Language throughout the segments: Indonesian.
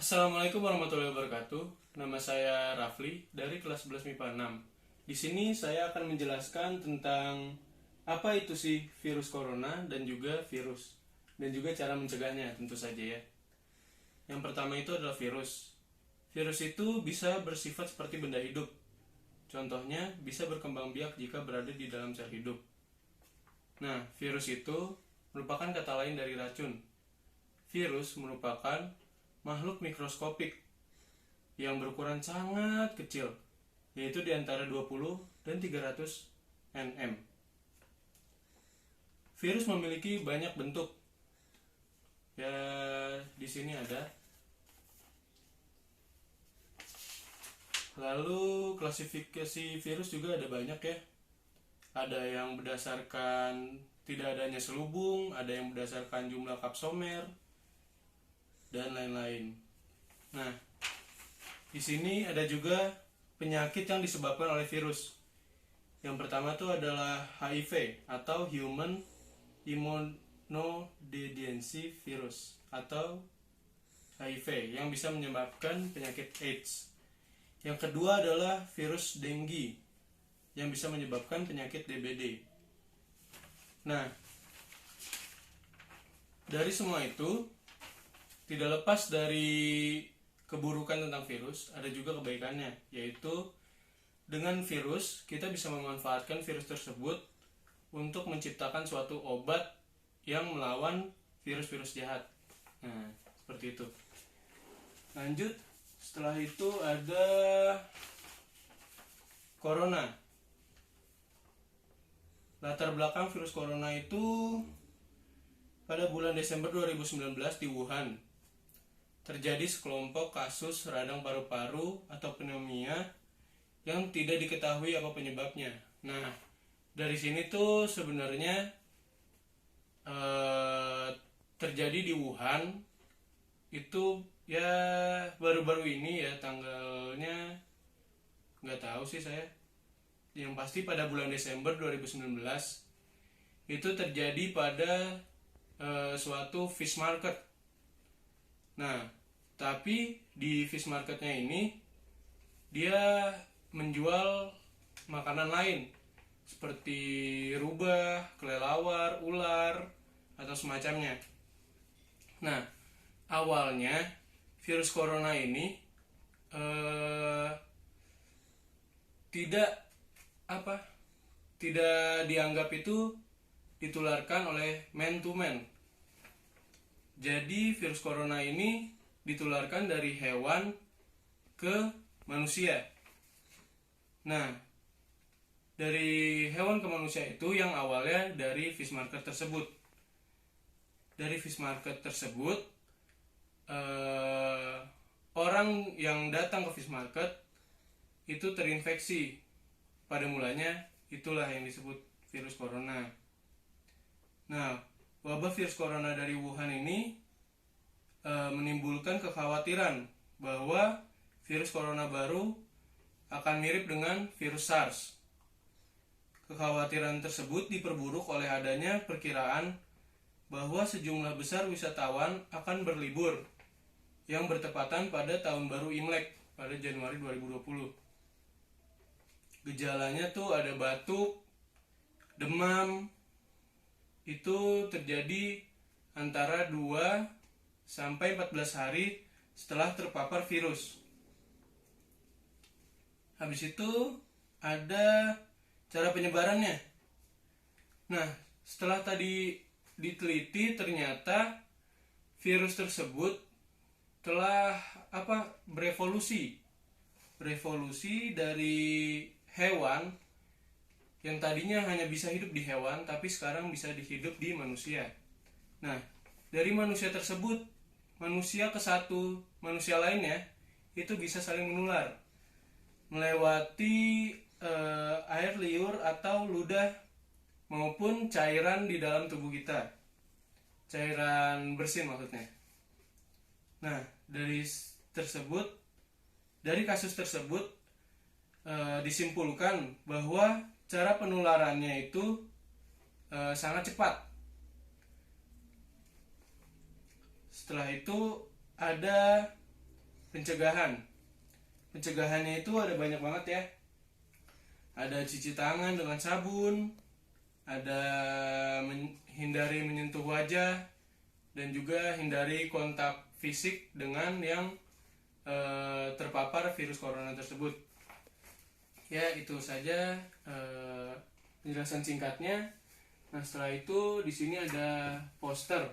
Assalamualaikum warahmatullahi wabarakatuh. Nama saya Rafli dari kelas 11 MIPA 6. Di sini saya akan menjelaskan tentang apa itu sih virus corona dan juga virus dan juga cara mencegahnya tentu saja ya. Yang pertama itu adalah virus. Virus itu bisa bersifat seperti benda hidup. Contohnya bisa berkembang biak jika berada di dalam sel hidup. Nah, virus itu merupakan kata lain dari racun. Virus merupakan makhluk mikroskopik yang berukuran sangat kecil, yaitu di antara 20 dan 300 nm. Virus memiliki banyak bentuk. Ya, di sini ada. Lalu klasifikasi virus juga ada banyak ya. Ada yang berdasarkan tidak adanya selubung, ada yang berdasarkan jumlah kapsomer, dan lain-lain. Nah, di sini ada juga penyakit yang disebabkan oleh virus. Yang pertama itu adalah HIV atau Human Immunodeficiency Virus atau HIV yang bisa menyebabkan penyakit AIDS. Yang kedua adalah virus dengue yang bisa menyebabkan penyakit DBD. Nah, dari semua itu tidak lepas dari keburukan tentang virus, ada juga kebaikannya, yaitu dengan virus kita bisa memanfaatkan virus tersebut untuk menciptakan suatu obat yang melawan virus-virus jahat. Nah, seperti itu. Lanjut, setelah itu ada corona. Latar belakang virus corona itu pada bulan Desember 2019 di Wuhan terjadi sekelompok kasus radang paru-paru atau pneumonia yang tidak diketahui apa penyebabnya. Nah, dari sini tuh sebenarnya terjadi di Wuhan itu ya baru-baru ini ya, tanggalnya nggak tahu sih saya. Yang pasti pada bulan Desember 2019 itu terjadi pada suatu fish market. Nah, tapi di fish marketnya ini dia menjual makanan lain seperti rubah, kelelawar, ular, atau semacamnya. Nah, awalnya virus corona ini tidak dianggap itu ditularkan oleh man to man. Jadi virus corona ini ditularkan dari hewan ke manusia. Nah, dari hewan ke manusia itu yang awalnya dari fish market tersebut. Dari fish market tersebut, orang yang datang ke fish market itu terinfeksi. Pada mulanya itulah yang disebut virus corona. Nah, wabah virus corona dari Wuhan ini menimbulkan kekhawatiran bahwa virus corona baru akan mirip dengan virus SARS. Kekhawatiran tersebut diperburuk oleh adanya perkiraan bahwa sejumlah besar wisatawan akan berlibur yang bertepatan pada tahun baru Imlek pada Januari 2020. Gejalanya tuh ada batuk, demam, itu terjadi antara 2 sampai 14 hari setelah terpapar virus. Habis itu ada cara penyebarannya. Nah, setelah tadi diteliti ternyata virus tersebut telah berevolusi dari hewan yang tadinya hanya bisa hidup di hewan tapi sekarang bisa hidup di manusia. Nah, dari manusia tersebut manusia ke satu manusia lainnya itu bisa saling menular melewati air liur atau ludah maupun cairan di dalam tubuh kita, cairan bersin maksudnya. Nah, dari kasus tersebut disimpulkan bahwa cara penularannya itu sangat cepat. Setelah itu ada Pencegahannya itu ada banyak banget ya. Ada cuci tangan dengan sabun, ada hindari menyentuh wajah, dan juga hindari kontak fisik dengan yang terpapar virus corona tersebut. Ya, itu saja penjelasan singkatnya. Nah, setelah itu di sini ada poster.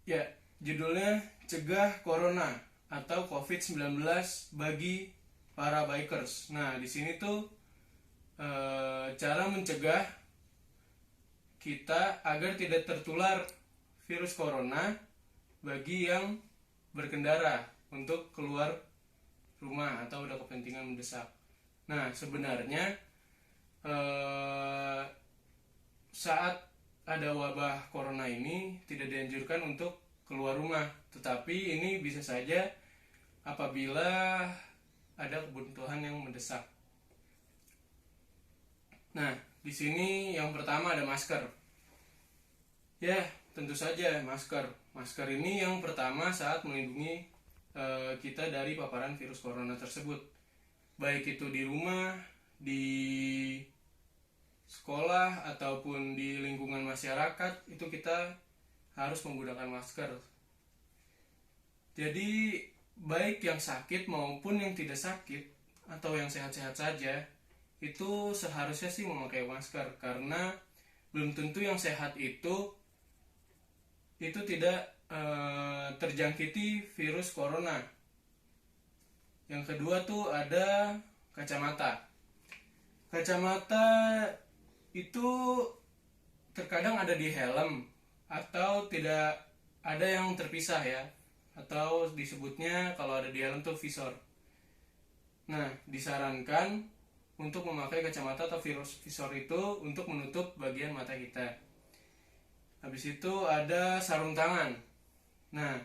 Ya, judulnya Cegah Corona atau COVID-19 bagi para bikers. Nah, di sini tuh cara mencegah kita agar tidak tertular virus corona bagi yang berkendara untuk keluar rumah atau ada kepentingan mendesak. Nah, sebenarnya saat ada wabah corona ini tidak dianjurkan untuk keluar rumah, tetapi ini bisa saja apabila ada kebutuhan yang mendesak. Nah, di sini yang pertama ada masker. Ya, tentu saja masker. Masker ini yang pertama saat melindungi kita dari paparan virus corona tersebut. Baik itu di rumah, di sekolah, ataupun di lingkungan masyarakat, itu kita harus menggunakan masker. Jadi, baik yang sakit maupun yang tidak sakit, atau yang sehat-sehat saja, itu seharusnya sih memakai masker. Karena belum tentu yang sehat itu tidak terjangkiti virus corona. Yang kedua tuh ada kacamata. Kacamata itu terkadang ada di helm atau tidak ada yang terpisah ya, atau disebutnya kalau ada di helm tuh visor. Nah, disarankan untuk memakai kacamata atau visor itu untuk menutup bagian mata kita. Habis itu ada sarung tangan. Nah,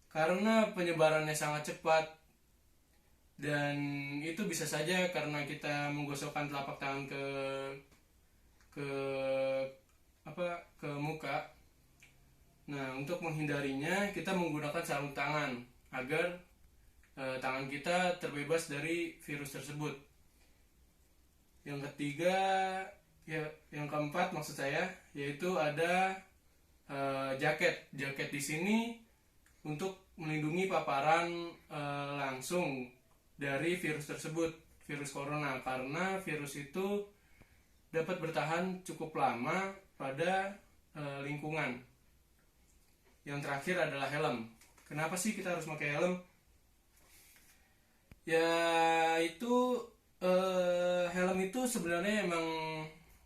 karena penyebarannya sangat cepat dan itu bisa saja karena kita menggosokkan telapak tangan ke muka. Nah, untuk menghindarinya kita menggunakan sarung tangan agar tangan kita terbebas dari virus tersebut. Yang ketiga, yang keempat maksud saya, yaitu ada jaket. Jaket di sini untuk melindungi paparan langsung dari virus tersebut, virus corona, karena virus itu dapat bertahan cukup lama pada lingkungan. Yang terakhir adalah helm. Kenapa sih kita harus pakai helm? Ya, itu helm itu sebenarnya emang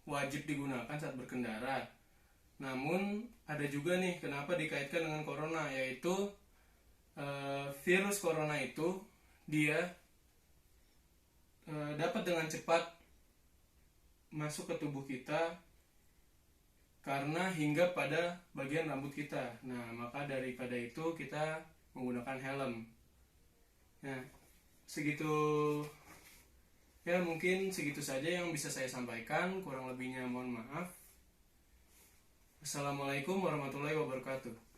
wajib digunakan saat berkendara. Namun ada juga nih kenapa dikaitkan dengan corona, yaitu virus corona itu dia dapat dengan cepat masuk ke tubuh kita karena hinggap pada bagian rambut kita. Nah, maka daripada itu kita menggunakan helm. Nah, mungkin segitu saja yang bisa saya sampaikan. Kurang lebihnya mohon maaf. Assalamualaikum warahmatullahi wabarakatuh.